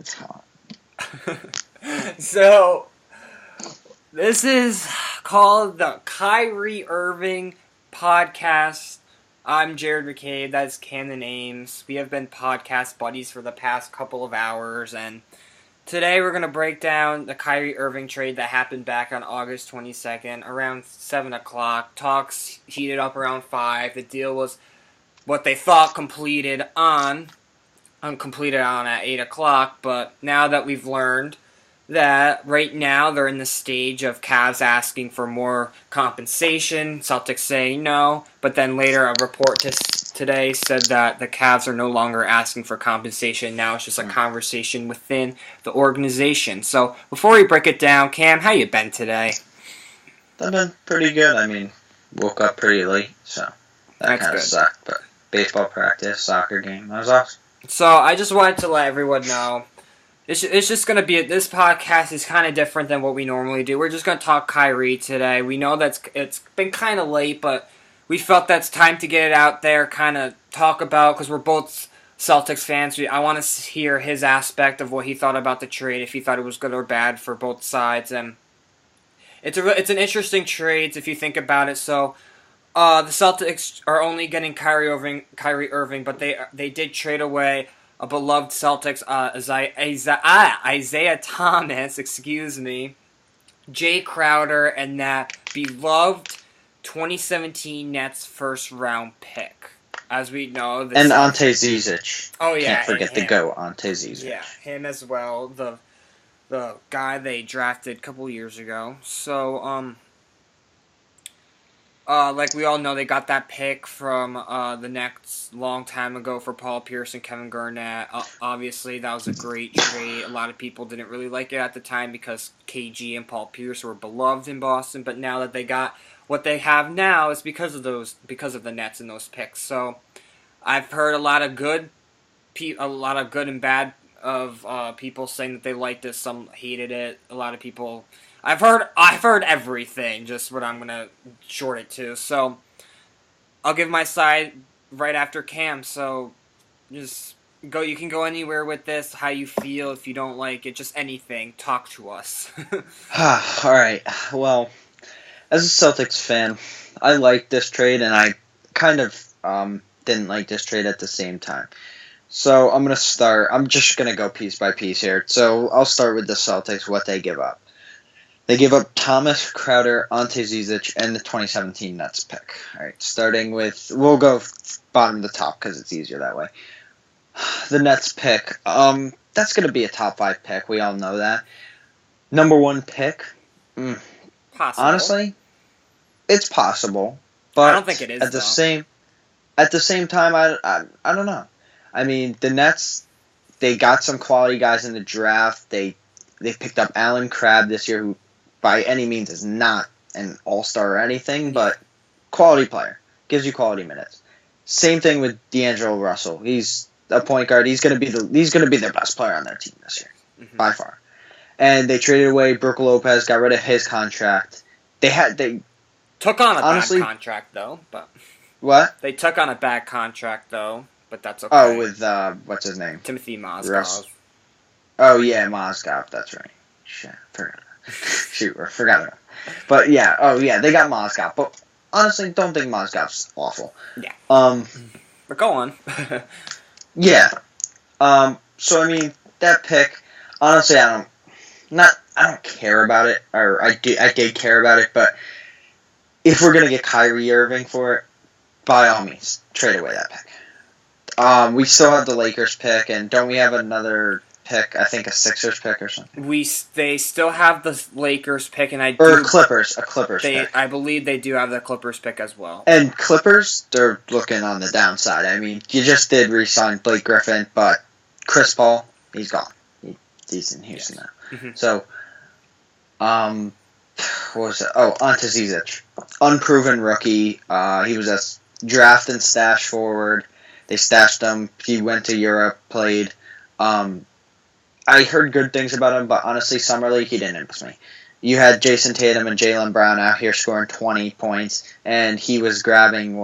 It's hot. So, this is called the Kyrie Irving Podcast. I'm Jared McCabe. That's Camdyn Ames. We have been podcast buddies for the past couple of hours, and today we're going to break down the Kyrie Irving trade that happened back on August 22nd around 7 o'clock. Talks heated up around 5. The deal was what they thought completed on at 8 o'clock, but now that we've learned that right now they're in the stage of Cavs asking for more compensation, Celtics saying no, but then later a report today said that the Cavs are no longer asking for compensation. Now it's just a conversation within the organization. So before we break it down, Cam, how you been today? I've been pretty good. I mean, woke up pretty late, so that kind of sucked. But baseball practice, soccer game, that was awesome. So I just wanted to let everyone know, it's just going to be, this podcast is kind of different than what we normally do. We're just going to talk Kyrie today. We know it's been kind of late, but we felt that's time to get it out there, kind of talk about, because we're both Celtics fans. I want to hear his aspect of what he thought about the trade, if he thought it was good or bad for both sides. And it's an interesting trade if you think about it. So the Celtics are only getting Kyrie Irving, but they did trade away a beloved Celtics, Isaiah Thomas, Jay Crowder, and that beloved 2017 Nets first round pick. As we know, and Ante Zizic. Oh yeah, can't forget the GOAT, Ante Zizic. Yeah, him as well. The guy they drafted a couple years ago. So like we all know, they got that pick from the Nets long time ago for Paul Pierce and Kevin Garnett. Obviously, that was a great trade. A lot of people didn't really like it at the time because KG and Paul Pierce were beloved in Boston. But now that they got what they have now, it's because of the Nets and those picks. So I've heard a lot of good and bad of people saying that they liked it. Some hated it. A lot of people. I've heard everything, just what I'm going to short it to. So, I'll give my side right after Cam. So, just go. You can go anywhere with this, how you feel. If you don't like it, just anything. Talk to us. Alright, well, as a Celtics fan, I like this trade, and I kind of didn't like this trade at the same time. So, I'm just going to go piece by piece here. So, I'll start with the Celtics, what they give up. They gave up Thomas, Crowder, Ante Zizic, and the 2017 Nets pick. All right, starting with, we'll go bottom to top because it's easier that way. The Nets pick, that's going to be a top 5 pick. We all know that. Number 1 pick, Possible. Honestly, it's possible, but I don't think it is. At the same time, I don't know. I mean, the Nets, they got some quality guys in the draft. They picked up Alan Crabb this year, who by any means is not an all-star or anything, but quality player. Gives you quality minutes. Same thing with D'Angelo Russell. He's a point guard. He's going to be their best player on their team this year, by far. And they traded away Brook Lopez, got rid of his contract. They took on a bad contract though, but what? They took on a bad contract though, but that's okay. Oh, with what's his name? Timothy Mozgov. Oh yeah, Mozgov. That's right. Shit, forgot about it. But yeah, they got Mozgov. But honestly, don't think Mozgov's awful. Yeah. But go on. Yeah. So I mean, that pick. Honestly, I don't care about it, or I did care about it. But if we're gonna get Kyrie Irving for it, by all means, trade away that pick. We still have the Lakers pick, and don't we have another pick? I think a Sixers pick or something. They still have the Lakers pick, and a Clippers pick. I believe they do have the Clippers pick as well. And Clippers, they're looking on the downside. I mean, you just did re-sign Blake Griffin, but Chris Paul, he's gone. He's in Houston now. Mm-hmm. So, what was it? Oh, Ante Zizic, unproven rookie. He was a draft and stash forward. They stashed him. He went to Europe, played. I heard good things about him, but honestly, Summer League, he didn't impress me. You had Jason Tatum and Jaylen Brown out here scoring 20 points, and he was grabbing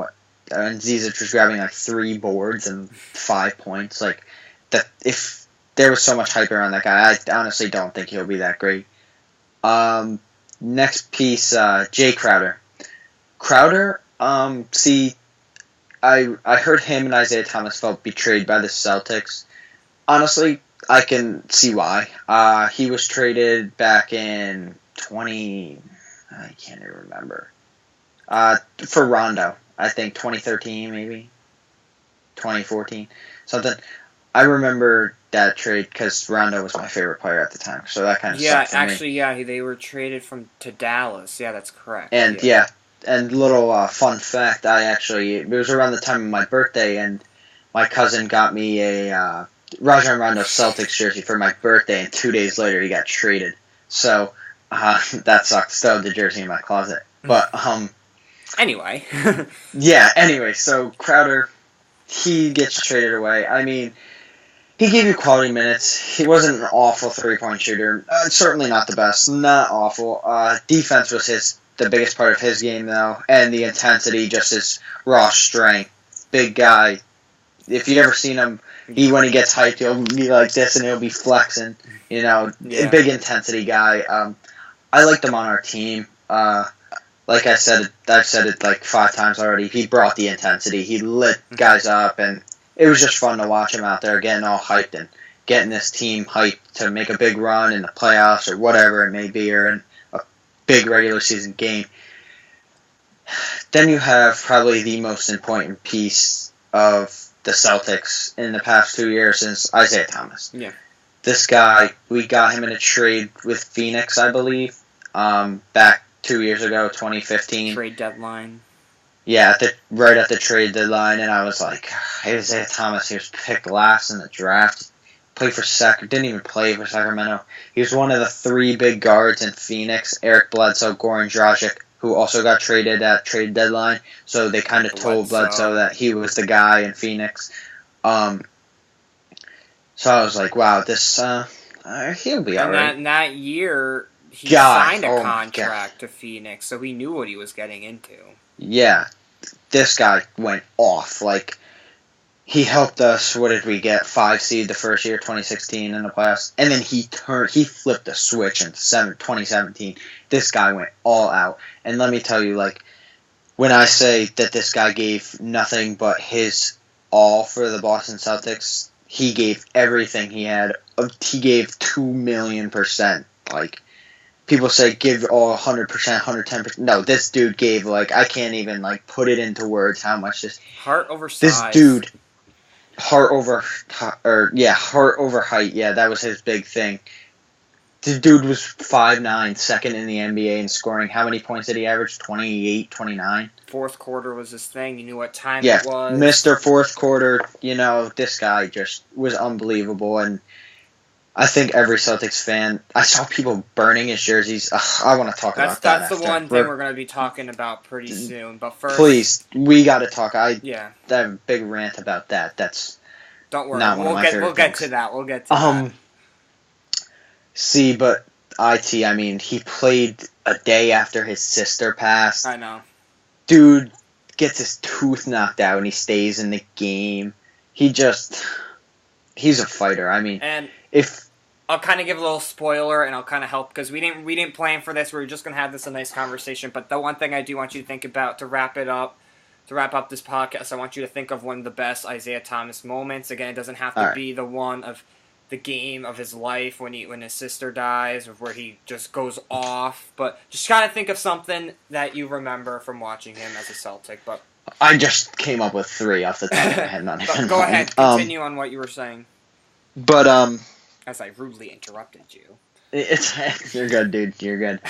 and Zizic was grabbing like 3 boards and 5 points. Like that, if there was so much hype around that guy. I honestly don't think he'll be that great. Next piece, Jay Crowder. Crowder, see, I heard him and Isaiah Thomas felt betrayed by the Celtics. Honestly, I can see why. He was traded back in I can't even remember. For Rondo, I think 2013 maybe, 2014, something. I remember that trade because Rondo was my favorite player at the time, so that kind of sucked for me. They were traded to Dallas. Yeah, that's correct. And and little fun fact, it was around the time of my birthday, and my cousin got me a Rajon Rondo Celtics jersey for my birthday, and 2 days later he got traded. So that sucked. Still have the jersey in my closet. But anyway. Yeah. Anyway, so Crowder, he gets traded away. I mean, he gave you quality minutes. He wasn't an awful 3-point shooter. Certainly not the best. Not awful. Defense was the biggest part of his game, though, and the intensity, just his raw strength. Big guy. If you ever seen him, when he gets hyped, he'll be like this, and he'll be flexing. Big intensity guy. I liked him on our team. Like I said, I've said it like 5 times already. He brought the intensity. He lit guys up, and it was just fun to watch him out there getting all hyped and getting this team hyped to make a big run in the playoffs or whatever it may be, or in a big regular season game. Then you have probably the most important piece of the Celtics in the past 2 years since Isaiah Thomas. Yeah. This guy, we got him in a trade with Phoenix, I believe, back 2 years ago, 2015. Trade deadline. Yeah, right at the trade deadline, and I was like, Isaiah Thomas, he was picked last in the draft. Didn't even play for Sacramento. He was one of the 3 big guards in Phoenix, Eric Bledsoe, Goran Dragic, who also got traded at trade deadline. So they kind of told Bledsoe that he was the guy in Phoenix. So I was like, wow, this he'll be all right. And that year, he signed a contract to Phoenix, so he knew what he was getting into. Yeah, this guy went off. Like, he helped us. What did we get? 5 seed the first year, 2016 in the playoffs, and then he flipped the switch in 2017. This guy went all out, and let me tell you, like, when I say that this guy gave nothing but his all for the Boston Celtics, he gave everything he had. He gave 2,000,000%. Like, people say give all 100%, 110%. No, this dude gave, like, I can't even, like, put it into words how much this... Heart over size. This dude, heart over height. Yeah, that was his big thing. The dude was 5'9", second in the NBA in scoring. How many points did he average? 28, 29? Fourth quarter was his thing. You knew what time it was. Mr. Fourth Quarter. This guy just was unbelievable, and I think every Celtics fan... I saw people burning his jerseys. I want to talk about that. That's the one thing we're going to be talking about pretty soon. But first... Please, we got to talk. I have a big rant about that. That's Don't worry. Not one of my favorite We'll get things. to that. We'll get to that. See, but I mean, he played a day after his sister passed. I know. Dude gets his tooth knocked out and he stays in the game. He's a fighter. I mean, and if... I'll kind of give a little spoiler, and I'll kind of help, because we didn't plan for this. We were just going to have this a nice conversation. But the one thing I do want you to think about to wrap up this podcast, I want you to think of one of the best Isaiah Thomas moments. Again, it doesn't have to be the one of the game of his life when his sister dies, or where he just goes off. But just kind of think of something that you remember from watching him as a Celtic. But I just came up with 3 off the top of my head. Not even go ahead, continue on what you were saying. But as I rudely interrupted you. You're good, dude. You're good.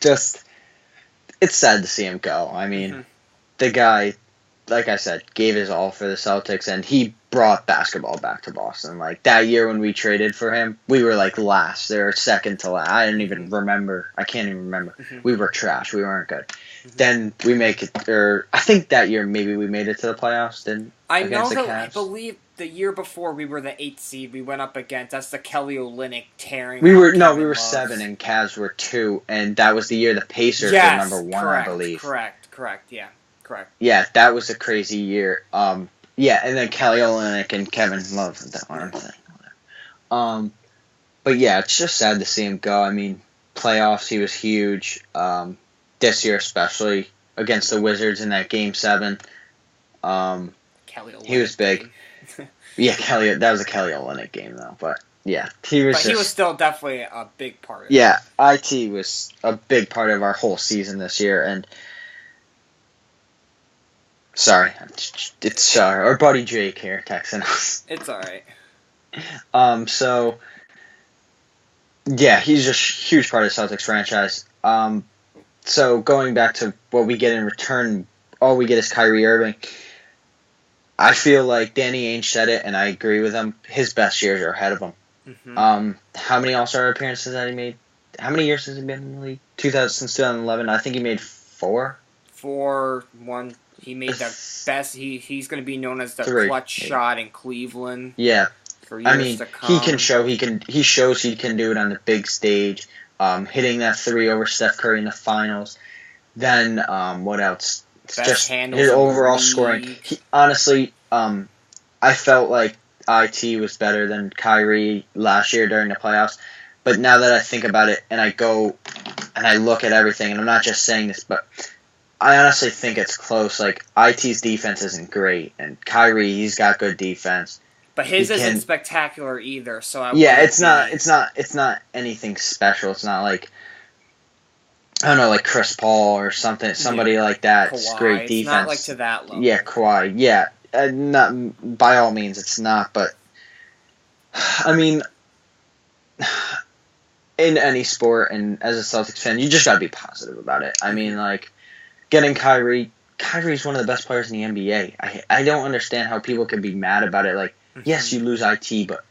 It's sad to see him go. I mean, the guy, like I said, gave his all for the Celtics, and he brought basketball back to Boston. Like, that year when we traded for him, we were, like, last. They were second to last. I don't even remember. I can't even remember. We were trash. We weren't good. Then we make it, or I think that year maybe we made it to the playoffs, I believe the year before we were the 8th seed. We went up against, that's the Kelly Olynyk tearing. We were 7 and Cavs were 2, and that was the year the Pacers were number 1, I believe. Correct, yeah, correct. Yeah, that was a crazy year. And then Kelly Olynyk and Kevin Love, that one thing. But yeah, it's just sad to see him go. I mean, playoffs, he was huge. This year especially against the Wizards in that Game 7. He was big. Yeah, that was a Kelly Olynyk game though. But yeah, he was still definitely a big part of it. Yeah, IT was a big part of our whole season this year. And sorry, it's our buddy Jake here texting us. It's alright. So yeah, he's just a huge part of the Celtics franchise. So going back to what we get in return, all we get is Kyrie Irving. I feel like Danny Ainge said it, and I agree with him. His best years are ahead of him. Mm-hmm. How many All-Star appearances has he made? How many years has he been in the league? Since 2011. I think he made 4. 1. He made the best. He's going to be known as the clutch shot in Cleveland. Yeah. For years to come. He shows he can do it on the big stage. Hitting that 3 over Steph Curry in the finals. Then what else? Just his overall scoring. Honestly, I felt like IT was better than Kyrie last year during the playoffs. But now that I think about it and I go and I look at everything, and I'm not just saying this, but I honestly think it's close. Like, IT's defense isn't great, and Kyrie, he's got good defense. But his isn't spectacular either. So it's not anything special. It's not like, I don't know, like Chris Paul or somebody like that. It's great defense. It's not like to that level. Yeah, Kawhi. Yeah, not by all means, it's not. But I mean, in any sport, and as a Celtics fan, you just gotta be positive about it. I mean, like getting Kyrie. Kyrie's one of the best players in the NBA. I don't understand how people can be mad about it. Like, yes, you lose IT, but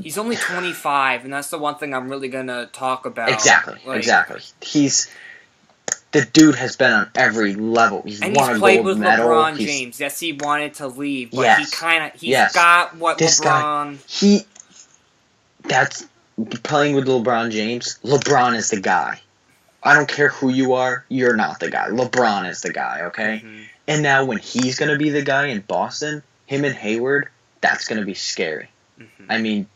he's only 25, and that's the one thing I'm really going to talk about. Exactly. The dude has been on every level. He's won a gold medal. LeBron James. Yes, he wanted to leave, but he's got what this LeBron... That's playing with LeBron James. LeBron is the guy. I don't care who you are, you're not the guy. LeBron is the guy, okay? Mm-hmm. And now when he's going to be the guy in Boston, him and Hayward, that's going to be scary. Mm-hmm. I mean,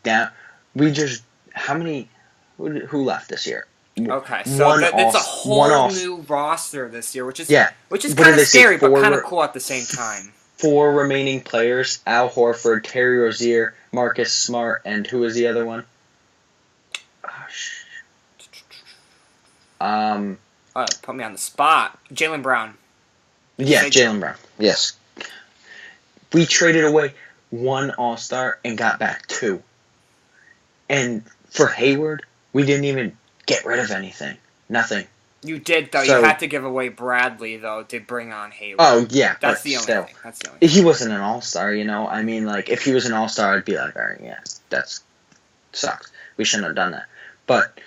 who left this year? Okay, so it's a whole new roster this year, which is kind of scary, but kind of cool at the same time. 4 remaining players: Al Horford, Terry Rozier, Marcus Smart, and who is the other one? Put me on the spot. Jaylen Brown. Yeah, Jaylen Brown. Yes. We traded away 1 All-Star and got back 2. And for Hayward, we didn't even get rid of anything. Nothing. You did, though. You had to give away Bradley, though, to bring on Hayward. Oh, yeah. That's the only thing. He wasn't an All-Star, you know? I mean, like, if he was an All-Star, I'd be like, all right, yeah, that sucks. We shouldn't have done that. But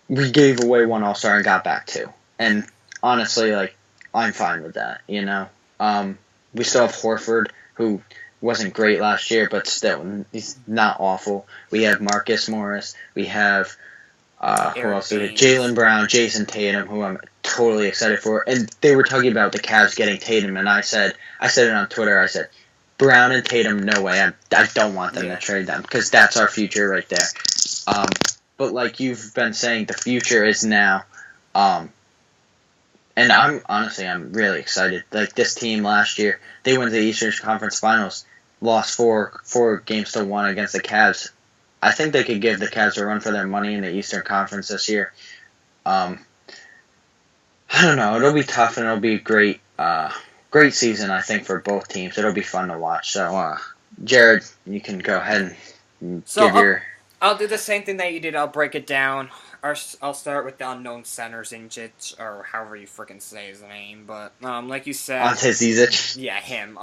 we gave away 1 All-Star and got back 2. And honestly, like, I'm fine with that, you know? We still have Horford, who wasn't great last year, but still, he's not awful. We have Marcus Morris. We have, who else? Jaylen Brown, Jason Tatum, who I'm totally excited for. And they were talking about the Cavs getting Tatum, and I said it on Twitter, I said, Brown and Tatum, no way. I don't want them to trade them, because that's our future right there. But like you've been saying, the future is now. And I'm really excited. Like, this team last year, they went to the Eastern Conference Finals, lost 4 games to 1 against the Cavs. I think they could give the Cavs a run for their money in the Eastern Conference this year. I don't know. It'll be tough, and it'll be a great season, I think, for both teams. It'll be fun to watch. So, Jared, you can go ahead and give your... I'll do the same thing that you did. I'll break it down. I'll start with the unknown center, Zinjic, or however you freaking say his name. But like you said, Ante Zizic. Yeah, him.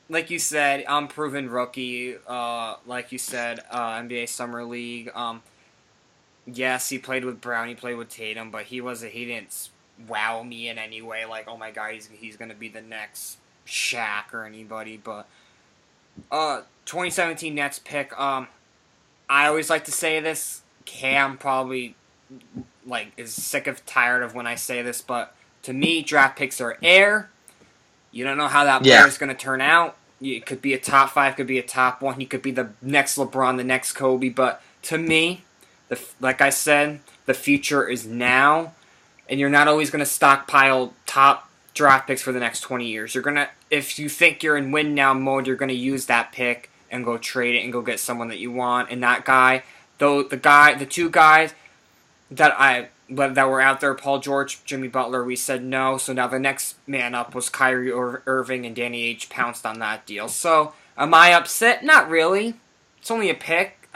Like you said, unproven rookie. Like you said, NBA Summer League. Yes, he played with Brown. He played with Tatum, but he didn't wow me in any way. Like, oh my God, he's gonna be the next Shaq or anybody. But 2017 Nets pick. I always like to say this. Cam probably is sick of tired of when I say this, but to me, draft picks are air. You don't know how that player is going to turn out. It could be a top 5, could be a top 1. He could be the next LeBron, the next Kobe. But to me, like I said, the future is now, and you're not always going to stockpile top draft picks for the next 20 years. You're gonna, if you think you're in win now mode, you're going to use that pick and go trade it and go get someone that you want. And that guy, the two guys that were out there, Paul George, Jimmy Butler, we said no. So now the next man up was Kyrie Irving, and Danny H pounced on that deal. So am I upset? Not really. It's only a pick.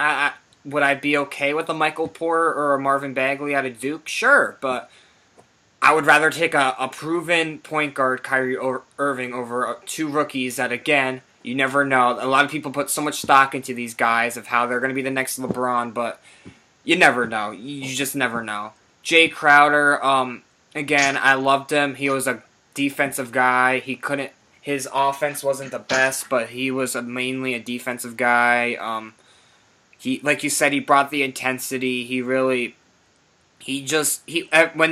Would I be okay with a Michael Porter or a Marvin Bagley out of Duke? Sure, but I would rather take a proven point guard, Kyrie Irving, over 2 rookies that, again, you never know. A lot of people put so much stock into these guys of how they're going to be the next LeBron, but you never know. You just never know. Jay Crowder, again, I loved him. He was a defensive guy. His offense wasn't the best, but he was mainly a defensive guy. Like you said, he brought the intensity. When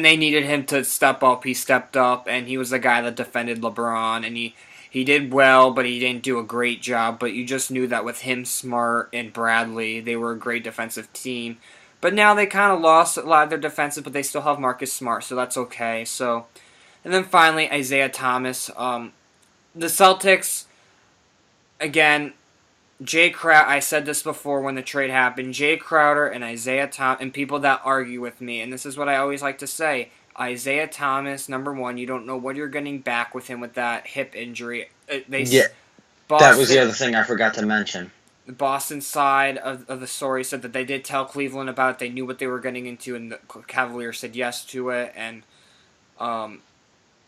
they needed him to step up, he stepped up, and he was the guy that defended LeBron, and he did well, but he didn't do a great job. But you just knew that with him, Smart, and Bradley, they were a great defensive team. But now they kind of lost a lot of their defensive, but they still have Marcus Smart, so that's okay. So, and then finally, Isaiah Thomas. The Celtics, again, I said this before when the trade happened, Jay Crowder and Isaiah Thomas, and people that argue with me, and this is what I always like to say, Isaiah Thomas, number one, you don't know what you're getting back with him with that hip injury. That was the other thing I forgot to mention. The Boston side of the story said that they did tell Cleveland about it. They knew what they were getting into, and the Cavaliers said yes to it. And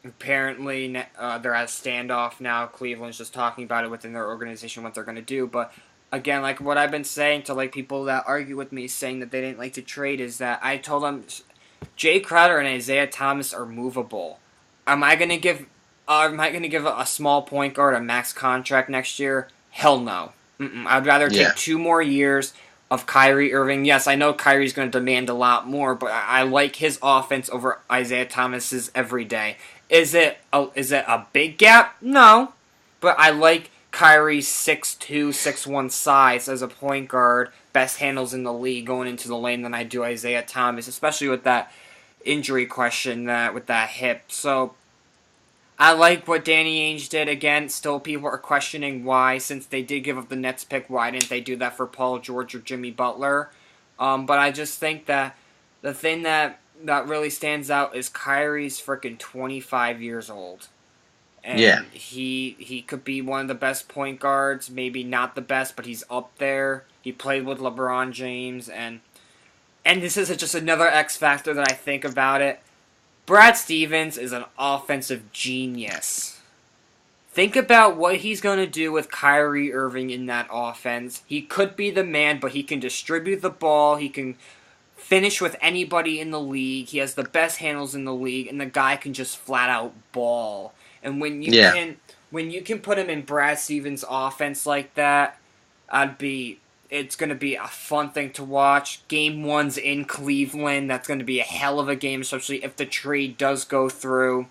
apparently they're at a standoff now. Cleveland's just talking about it within their organization, what they're going to do. But again, like what I've been saying to like people that argue with me, saying that they didn't like to trade, is that I told them Jay Crowder and Isaiah Thomas are movable. Am I going to give a small point guard a max contract next year? Hell no. I'd rather take 2 more years of Kyrie Irving. Yes, I know Kyrie's going to demand a lot more, but I like his offense over Isaiah Thomas's every day. Is it a big gap? No, but I like Kyrie's 6'2", 6'1" size as a point guard, best handles in the league going into the lane than I do Isaiah Thomas, especially with that injury question with that hip. So I like what Danny Ainge did. Again, still people are questioning why, since they did give up the Nets pick, why didn't they do that for Paul George or Jimmy Butler? But I just think that the thing that really stands out is Kyrie's freaking 25 years old. And he could be one of the best point guards, maybe not the best, but he's up there. He played with LeBron James, and this is just another X factor that I think about it. Brad Stevens is an offensive genius. Think about what he's going to do with Kyrie Irving in that offense. He could be the man, but he can distribute the ball. He can finish with anybody in the league. He has the best handles in the league, and the guy can just flat out ball. And when you can put him in Brad Stevens' offense like that, it's going to be a fun thing to watch. Game 1's in Cleveland. That's going to be a hell of a game, especially if the trade does go through.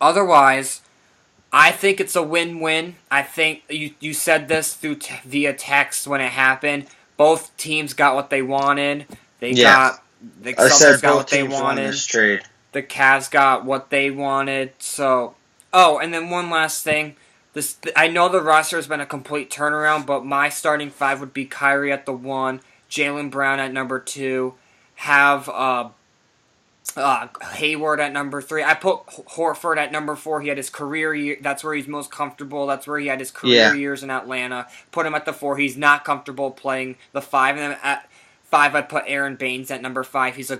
Otherwise, I think it's a win-win. I think you said this via text when it happened. Both teams got what they wanted. The Celtics got what they wanted. The Cavs got what they wanted. So, and then one last thing. I know the roster has been a complete turnaround, but my starting 5 would be Kyrie at the 1, Jaylen Brown at number 2, have Hayward at number 3. I put Horford at number 4. He had his career year. That's where he's most comfortable. That's where he had his career years in Atlanta. Put him at the 4. He's not comfortable playing the 5. And then at 5, I put Aaron Baines at number 5. He's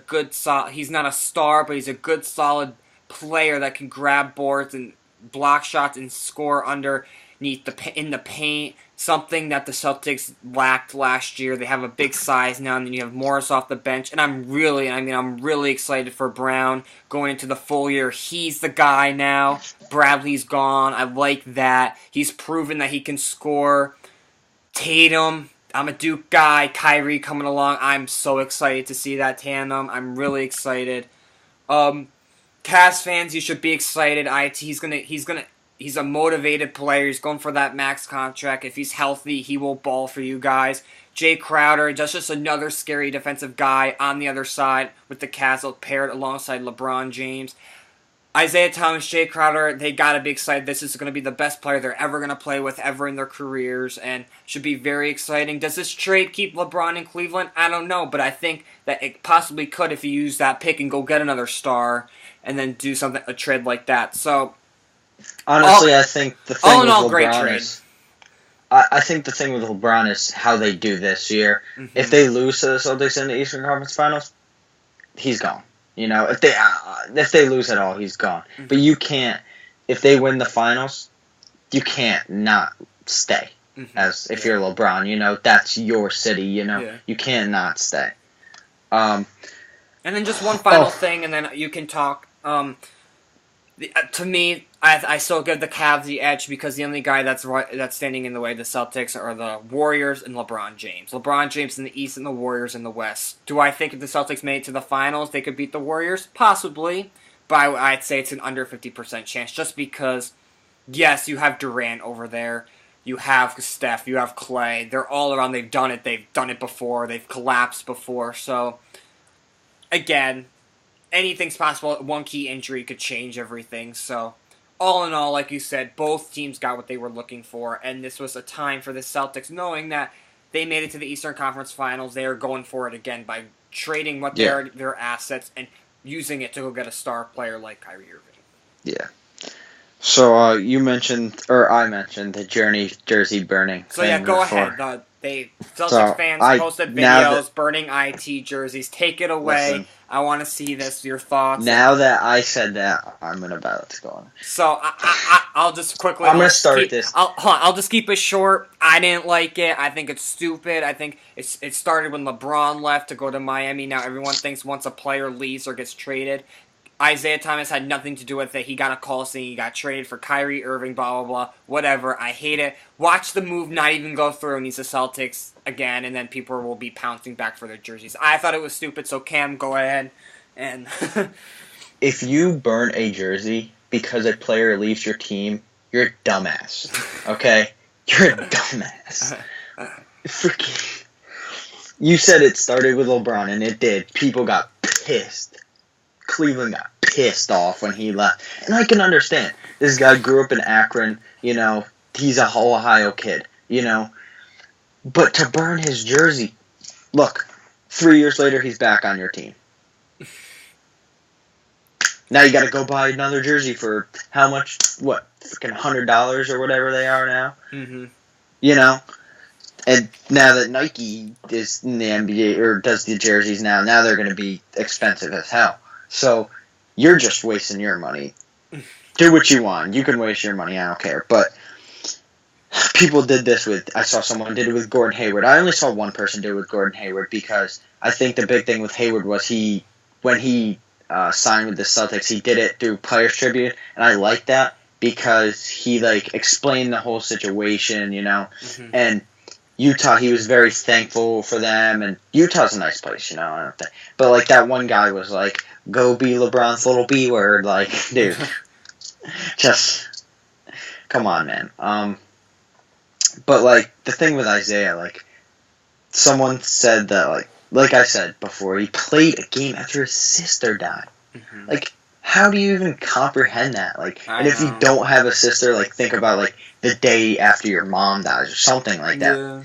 he's not a star, but he's a good, solid player that can grab boards and block shots and score underneath in the paint. Something that the Celtics lacked last year. They have a big size now, and then you have Morris off the bench. And I'm really excited for Brown going into the full year. He's the guy now. Bradley's gone. I like that. He's proven that he can score. Tatum, I'm a Duke guy. Kyrie coming along. I'm so excited to see that tandem. I'm really excited. Cavs fans, you should be excited. He's a motivated player. He's going for that max contract. If he's healthy, he will ball for you guys. Jay Crowder, just another scary defensive guy on the other side with the Castle paired alongside LeBron James. Isaiah Thomas, Jay Crowder, they got to be excited. This is going to be the best player they're ever going to play with ever in their careers and should be very exciting. Does this trade keep LeBron in Cleveland? I don't know, but I think that it possibly could if you use that pick and go get another star and then do a trade like that. So, honestly, I think the thing with all, LeBron great trade. is, I think the thing with LeBron is how they do this year. Mm-hmm. If they lose to the Celtics in the Eastern Conference Finals, he's gone. You know, if they lose at all, he's gone. Mm-hmm. But you can't. If they win the finals, you can't not stay. Mm-hmm. As if you're LeBron, you know, that's your city. You know, you can't not stay. And then just one final thing, and then you can talk. To me, I still give the Cavs the edge because the only guy that's standing in the way of the Celtics are the Warriors and LeBron James. LeBron James in the East and the Warriors in the West. Do I think if the Celtics made it to the finals, they could beat the Warriors? Possibly, but I'd say it's an under 50% chance just because, yes, you have Durant over there. You have Steph. You have Clay. They're all around. They've done it. They've done it before. They've collapsed before. So, again, anything's possible. One key injury could change everything. So, all in all, like you said, both teams got what they were looking for, and this was a time for the Celtics, knowing that they made it to the Eastern Conference Finals. They are going for it again by trading their assets and using it to go get a star player like Kyrie Irving. Yeah. So I mentioned the jersey burning. So yeah, go ahead. Celtics fans posted videos burning IT jerseys. Take it away. Listen, I want to see this. Your thoughts. Now that I said that, I'm about to go on. So I'll just quickly. I'm gonna start this. I'll just keep it short. I didn't like it. I think it's stupid. I think it started when LeBron left to go to Miami. Now everyone thinks once a player leaves or gets traded, Isaiah Thomas had nothing to do with it. He got a call saying he got traded for Kyrie Irving, blah, blah, blah. Whatever. I hate it. Watch the move not even go through, and he's the Celtics again, and then people will be pouncing back for their jerseys. I thought it was stupid, so Cam, go ahead. And if you burn a jersey because a player leaves your team, you're a dumbass. Okay? You're a dumbass. Freaking. You said it started with LeBron, and it did. People got pissed. Cleveland got pissed off when he left. And I can understand. This guy grew up in Akron, you know, he's a Ohio kid, you know. But to burn his jersey, look, 3 years later he's back on your team. Now you gotta go buy another jersey for how much? What? Freaking $100 or whatever they are now? Mm-hmm. You know? And now that Nike is in the NBA, or does the jerseys now they're gonna be expensive as hell. So, you're just wasting your money. Do what you want. You can waste your money. I don't care. But people did this I saw someone did it with Gordon Hayward. I only saw one person do it with Gordon Hayward because I think the big thing with Hayward was when he signed with the Celtics, he did it through Players Tribute. And I like that because he, explained the whole situation, you know. Mm-hmm. And Utah, he was very thankful for them. And Utah's a nice place, you know. I don't think. But, that one guy was like, go be LeBron's little B word, dude. Just come on, man. But the thing with Isaiah, someone said that like I said before, he played a game after his sister died. Mm-hmm. How do you even comprehend that? And if you don't have a sister, think about the day after your mom dies or something like that. Yeah.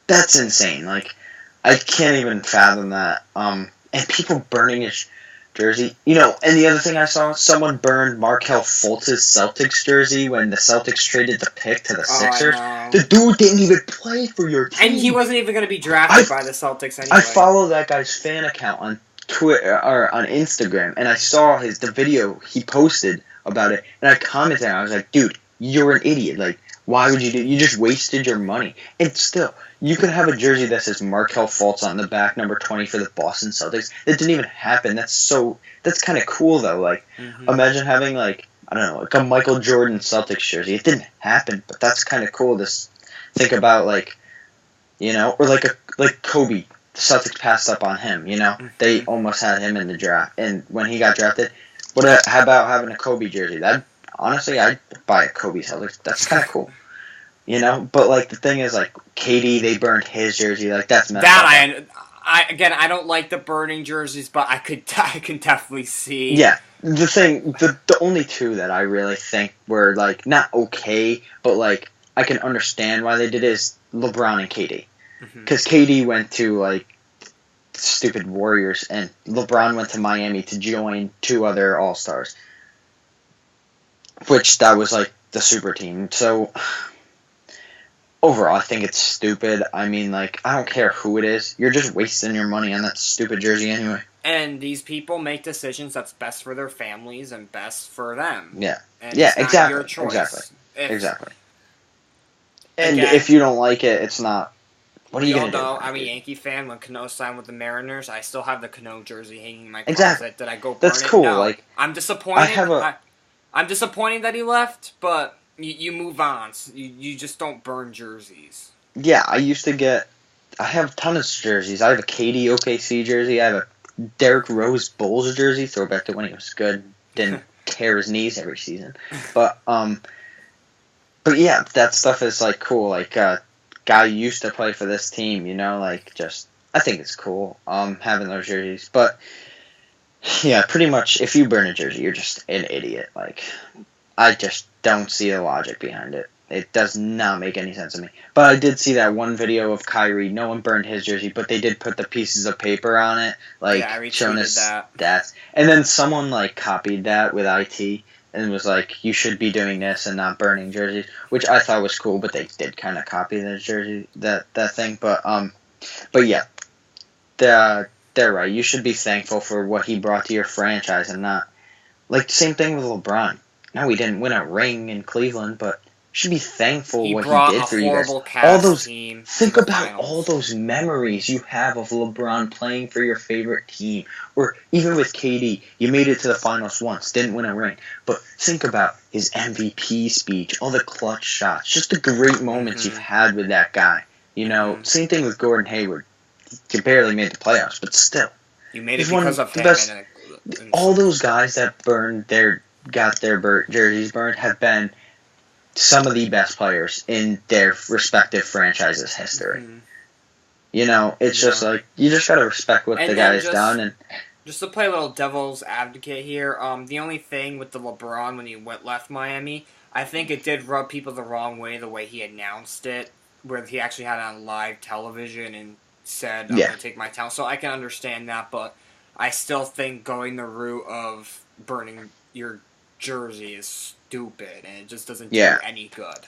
That's insane. I can't even fathom that. And people burning his jersey. You know, and the other thing I saw, someone burned Markelle Fultz's Celtics jersey when the Celtics traded the pick to the Sixers. The dude didn't even play for your team. And he wasn't even going to be drafted by the Celtics anyway. I follow that guy's fan account on Twitter or on Instagram, and I saw the video he posted about it, and I commented, and I was like, dude, you're an idiot. Why would you do? You just wasted your money. And still, you could have a jersey that says Markelle Fultz on the back, number 20 for the Boston Celtics. That didn't even happen. That's kind of cool, though. Imagine having, I don't know, a Michael Jordan Celtics jersey. It didn't happen, but that's kind of cool to think about, you know, or Kobe. The Celtics passed up on him, you know. They almost had him in the draft. And when he got drafted, how about having a Kobe jersey? That'd honestly, I'd buy a Kobe Celtics. That's kind of cool. You know? But, like, the thing is, like, KD, they burned his jersey. Like, that's messed up. I don't like the burning jerseys, but I can definitely see. Yeah. The only two that I really think were, like, not okay, but, like, I can understand why they did it is LeBron and KD. Because KD went to, like, stupid Warriors, and LeBron went to Miami to join 2 other All-Stars. Which, that was, like, the super team. So, overall, I think it's stupid. I mean, like, I don't care who it is. You're just wasting your money on that stupid jersey anyway. And these people make decisions that's best for their families and best for them. Yeah. And yeah, it's not exactly. your choice. Exactly. And again, if you don't like it, it's not. What are you going to do? I'm a Yankee fan. When Cano signed with the Mariners, I still have the Cano jersey hanging in my closet. Exactly. Did I go burn That's it? cool. No. Like, I'm disappointed. I'm disappointed that he left, but you move on. You just don't burn jerseys. Yeah, I have a ton of jerseys. I have a KD OKC jersey. I have a Derrick Rose Bulls jersey, throwback to when he was good. Didn't tear his knees every season. But yeah, that stuff is, like, cool. Like, guy used to play for this team, you know? Like, just, I think it's cool, having those jerseys. But, yeah, pretty much, if you burn a jersey, you're just an idiot. Like, I just don't see the logic behind it. It does not make any sense to me. But I did see that one video of Kyrie. No one burned his jersey, but they did put the pieces of paper on it, like, showing his stats. And then someone, like, copied that with IT and was like, you should be doing this and not burning jerseys, which I thought was cool, but they did kind of copy the jersey, that thing. But yeah, they're right. You should be thankful for what he brought to your franchise and not, like, same thing with LeBron. No, he didn't win a ring in Cleveland, but should be thankful what he did for you guys. Think about all those memories you have of LeBron playing for your favorite team, or even with KD, you made it to the finals once, didn't win a ring, but think about his MVP speech, all the clutch shots, just the great moments you've had with that guy. You know, same thing with Gordon Hayward. He barely made the playoffs, but still, you made it because of him. All those guys that got their jerseys burned have been some of the best players in their respective franchises' history. You know, it's just like, you just gotta respect what the guy's done. And just to play a little devil's advocate here, the only thing with the LeBron when he left Miami, I think it did rub people the wrong way, the way he announced it, where he actually had it on live television and said, I'm gonna take my talent. So I can understand that, but I still think going the route of burning your jersey is stupid, and it just doesn't do any good.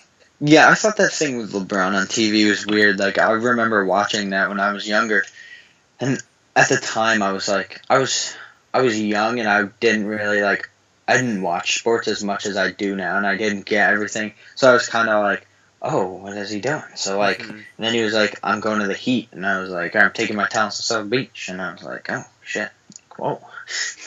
Yeah, I thought that thing with LeBron on TV was weird. Like, I remember watching that when I was younger, and at the time I was like, I was young, and I didn't really, like, I didn't watch sports as much as I do now, and I didn't get everything, so I was kind of like, oh, what is he doing? So, like, and then he was like, I'm going to the Heat, and I was like, I'm taking my talents to South Beach, and I was like, oh, shit, whoa.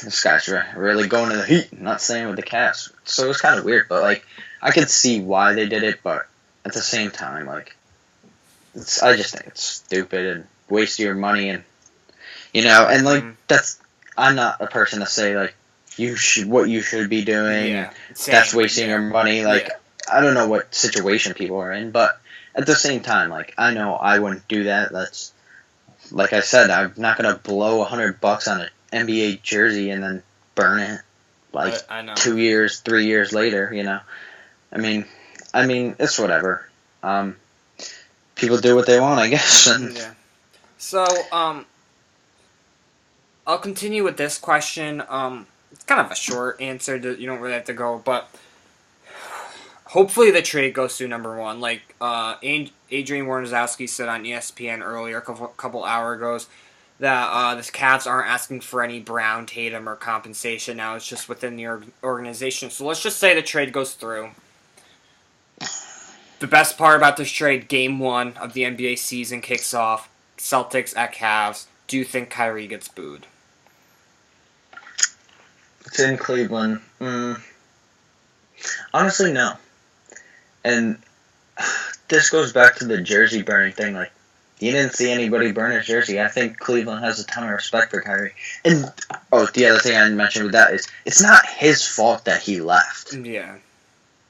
This guy's really going to the Heat, not staying with the Cavs. So it was kind of weird, but, like, I could see why they did it, but at the same time, like, I just think it's stupid and waste your money, and, you know, and, like, I'm not a person to say, like, what you should be doing, that's wasting your money, like, I don't know what situation people are in, but at the same time, like, I know I wouldn't do that. That's, like I said, I'm not going to blow $100 on an NBA jersey and then burn it, like, 2 years, 3 years later, you know. I mean, it's whatever. People do what they want, I guess. Yeah. So, I'll continue with this question. It's kind of a short answer. You don't really have to go, but hopefully the trade goes through, number one. Like, Adrian Wojnarowski said on ESPN earlier, a couple hours ago, that the Cavs aren't asking for any Brown, Tatum, or compensation now. It's just within the organization. So let's just say the trade goes through. The best part about this trade, Game 1 of the NBA season kicks off. Celtics at Cavs. Do you think Kyrie gets booed? It's in Cleveland. Honestly, no. And this goes back to the jersey burning thing. Like, you didn't see anybody burn his jersey. I think Cleveland has a ton of respect for Kyrie. And, the other thing I mentioned with that is, it's not his fault that he left. Yeah.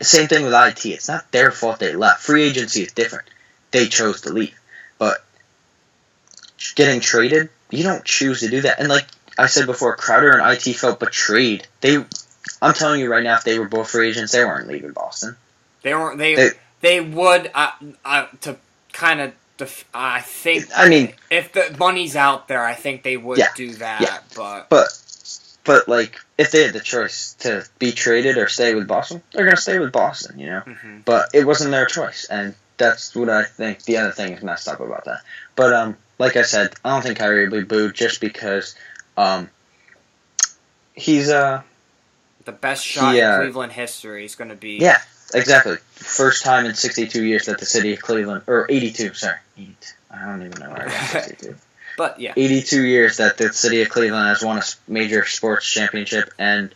Same thing with IT. It's not their fault they left. Free agency is different. They chose to leave. But getting traded, you don't choose to do that. And like I said before, Crowder and IT felt betrayed. I'm telling you right now, if they were both free agents, they weren't leaving Boston. They weren't. They would. To kind of. I think. I mean, if the money's out there, I think they would do that. Yeah. But like, if they had the choice to be traded or stay with Boston, they're gonna stay with Boston, you know. Mm-hmm. But it wasn't their choice, and that's what I think. The other thing is messed up about that. But like I said, I don't think Kyrie will be booed just because he's the best shot in Cleveland history is going to be. Yeah, exactly. First time in 62 years that the city of Cleveland, or 82, sorry. 82. I don't even know where I got 62. But, yeah. 82 years that the city of Cleveland has won a major sports championship, and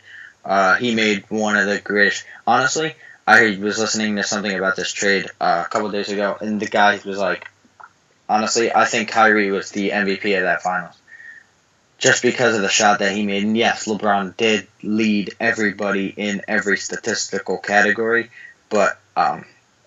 he made one of the greatest. Honestly, I was listening to something about this trade a couple of days ago, and the guy was like, honestly, I think Kyrie was the MVP of that finals. Just because of the shot that he made. And yes, LeBron did lead everybody in every statistical category, but I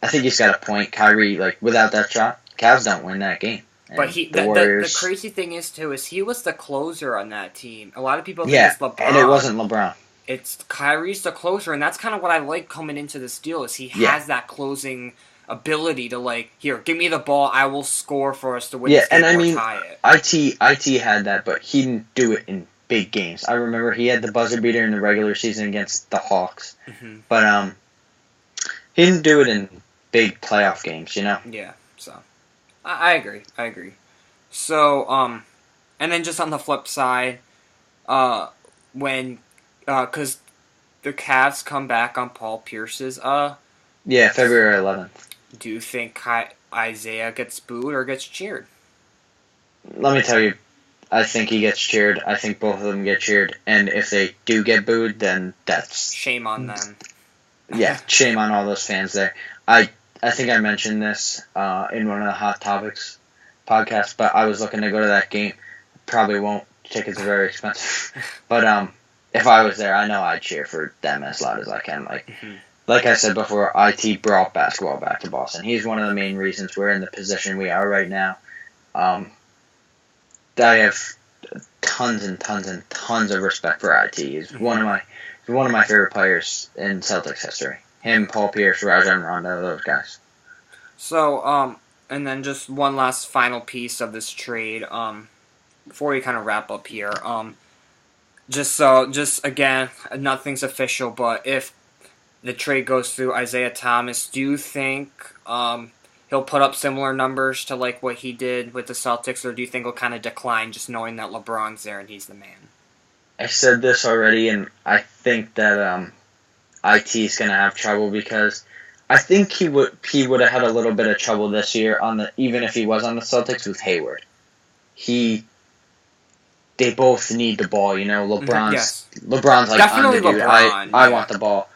think he's got a point. Kyrie, like, without that shot, Cavs don't win that game. And but the crazy thing is, too, is he was the closer on that team. A lot of people think it's LeBron. And it wasn't LeBron. It's Kyrie's the closer, and that's kind of what I like coming into this deal, is he has that closing ability to, like, here, give me the ball, I will score for us to win this game or tie it. IT had that, but he didn't do it in big games. I remember he had the buzzer beater in the regular season against the Hawks, but he didn't do it in big playoff games, you know? Yeah, so I agree. So, and then just on the flip side, when, because the Cavs come back on Paul Pierce's, February 11th. Do you think Isaiah gets booed or gets cheered? Let me tell you, I think he gets cheered. I think both of them get cheered. And if they do get booed, then that's... shame on them. Yeah, shame on all those fans there. I think I mentioned this in one of the Hot Topics podcasts, but I was looking to go to that game. Probably won't. Tickets are very expensive. But if I was there, I know I'd cheer for them as loud as I can. Like I said before, IT brought basketball back to Boston. He's one of the main reasons we're in the position we are right now. I have tons and tons and tons of respect for IT. He's one of my favorite players in Celtics history. Him, Paul Pierce, Rajon Rondo, those guys. So, and then just one last final piece of this trade, before we kind of wrap up here. Just again, nothing's official, but if the trade goes through Isaiah Thomas, do you think he'll put up similar numbers to like what he did with the Celtics, or do you think he'll kind of decline just knowing that LeBron's there and he's the man? I said this already, and I think that IT is going to have trouble because I think he would have had a little bit of trouble this year even if he was on the Celtics with Hayward. They both need the ball, you know. LeBron's like, definitely I'm the dude. LeBron. I want the ball.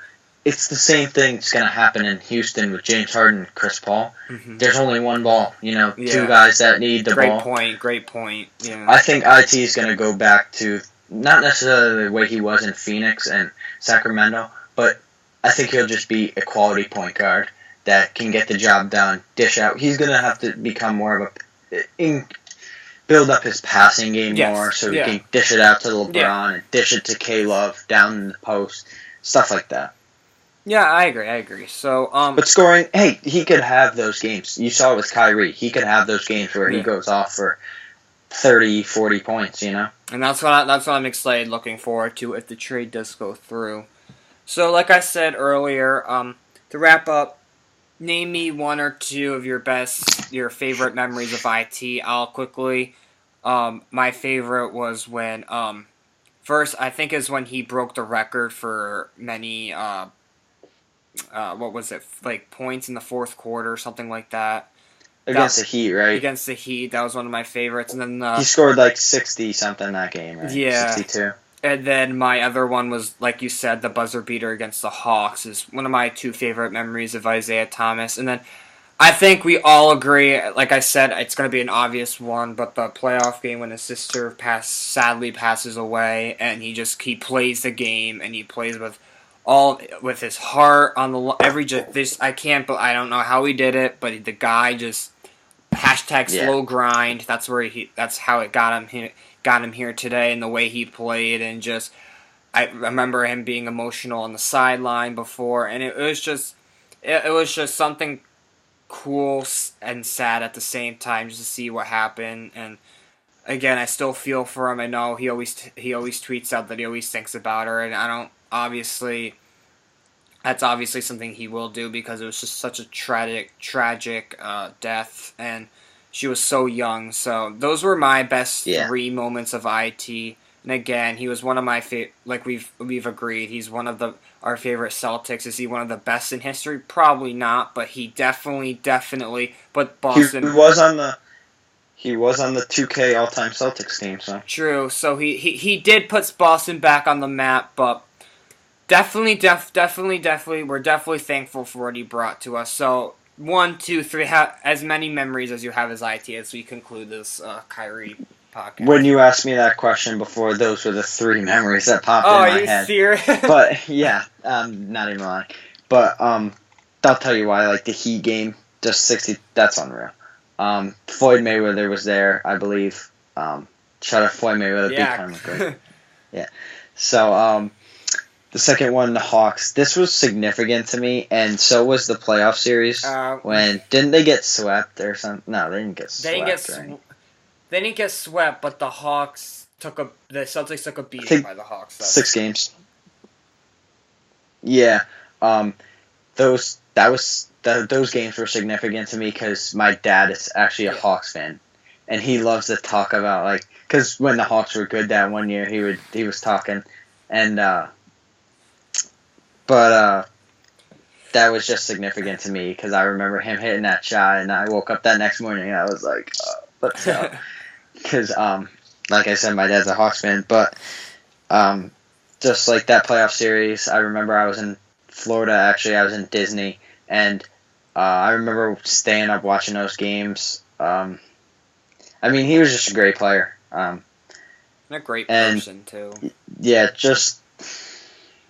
It's the same thing that's going to happen in Houston with James Harden and Chris Paul. There's only one ball, you know, two guys that need the ball. Great point. Yeah. I think IT is going to go back to not necessarily the way he was in Phoenix and Sacramento, but I think he'll just be a quality point guard that can get the job done, dish out. He's going to have to become more of build up his passing game more so he can dish it out to LeBron and dish it to K-Love down in the post, stuff like that. Yeah, I agree. So, but scoring, hey, he could have those games. You saw it with Kyrie. He could have those games where he goes off for 30, 40 points, you know? And that's what I'm excited, looking forward to if the trade does go through. So, like I said earlier, to wrap up, name me one or two of your favorite memories of IT. I'll quickly. My favorite was when, first, I think is when he broke the record for many, what was it, like points in the fourth quarter, something like that. Against the Heat, right? Against the Heat, that was one of my favorites. And then he scored like 60-something that game, right? Yeah. 62. And then my other one was, like you said, the buzzer beater against the Hawks is one of my two favorite memories of Isaiah Thomas. And then I think we all agree, like I said, it's going to be an obvious one, but the playoff game when his sister sadly passes away, and he plays the game, and he plays with all with his heart on the I don't know how he did it, but the guy just #slow grind. That's how it got him here today, and the way he played, and just I remember him being emotional on the sideline before, and it was just something cool and sad at the same time, just to see what happened. And again, I still feel for him. I know he always tweets out that he always thinks about her, and I don't obviously. That's obviously something he will do, because it was just such a tragic death, and she was so young. So those were my best 3 moments of IT. And again, he was one of my like we've agreed, he's one of our favorite Celtics. Is he one of the best in history? Probably not, but he definitely. But Boston. He was on the 2K all-time Celtics team. So true. So he did put Boston back on the map, but. Definitely. We're definitely thankful for what he brought to us. So, 1, 2, 3, as many memories as you have as IT as we conclude this Kyrie podcast. When you asked me that question before, those were the 3 memories that popped in my head. Oh, are you serious? But yeah, not even lying. But I'll tell you why. Like the Heat game, just 60. That's unreal. Floyd Mayweather was there, I believe. Shout out Floyd Mayweather. Yeah. Big time McCabe. Yeah. So the second one, the Hawks. This was significant to me, and so was the playoff series. When didn't they get swept or something? No, they didn't get swept. They didn't get swept, but the Celtics took a beating by the Hawks. 6 games. Yeah, those games were significant to me because my dad is actually a Hawks fan, and he loves to talk about because when the Hawks were good that one year, he was talking, and But that was just significant to me because I remember him hitting that shot, and I woke up that next morning and I was like, let's go. Because, like I said, my dad's a Hawks fan, but just like that playoff series, I remember I was in Florida, actually. I was in Disney, and I remember staying up watching those games. I mean, he was just a great player. And a great person, too. Yeah,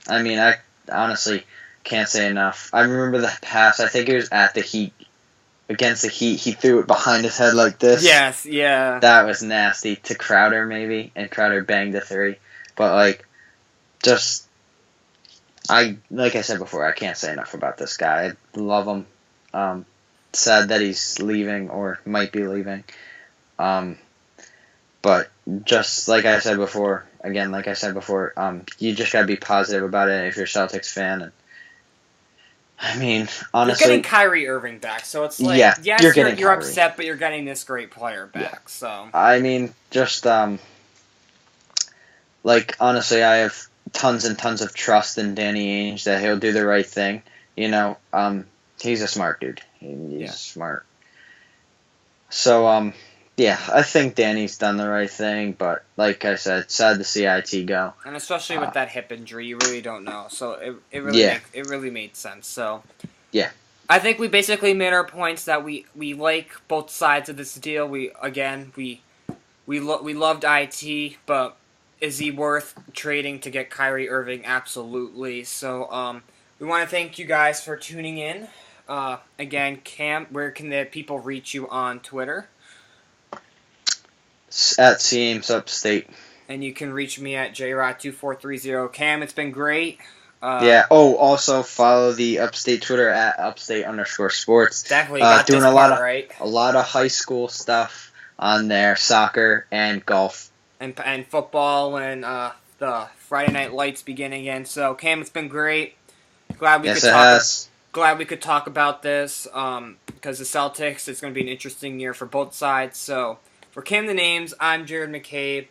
I honestly can't say enough. I remember the pass. I think it was at the Heat. Against the Heat, he threw it behind his head like this. Yes, yeah. That was nasty. To Crowder, maybe, and Crowder banged the 3. But, like I said before, I can't say enough about this guy. I love him. Sad that he's leaving or might be leaving. But just like I said before, you just gotta be positive about it if you're a Celtics fan. And I mean, honestly, you're getting Kyrie Irving back, so it's like, you're upset, but you're getting this great player back. Yeah. So I mean, just honestly, I have tons and tons of trust in Danny Ainge that he'll do the right thing. You know, he's a smart dude. He's smart. So yeah, I think Danny's done the right thing, but like I said, sad to see IT go. And especially with that hip injury, you really don't know. So it really made sense. So yeah, I think we basically made our points that we like both sides of this deal. We loved IT, but is he worth trading to get Kyrie Irving? Absolutely. So we want to thank you guys for tuning in. Again, Cam, where can the people reach you on Twitter? At Ames Upstate. And you can reach me at JRod2430. Cam, it's been great. Yeah. Oh, also follow the Upstate Twitter at Upstate_sports. Definitely got doing this part right. A lot of high school stuff on there, soccer and golf. And football and the Friday Night Lights begin again. So Cam, it's been great. Glad we could talk about this because the Celtics, it's going to be an interesting year for both sides. So for Camdyn Ames, I'm Jared McCabe.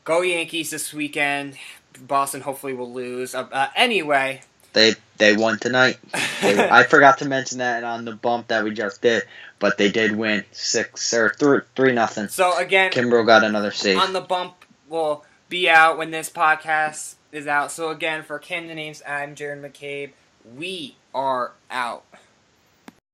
Go Yankees this weekend. Boston hopefully will lose. Anyway. They won tonight. I forgot to mention that on the bump that we just did, but they did win 3-0. So again, Kimbrel got another save. On the bump will be out when this podcast is out. So again, for Camdyn Ames, I'm Jared McCabe. We are out.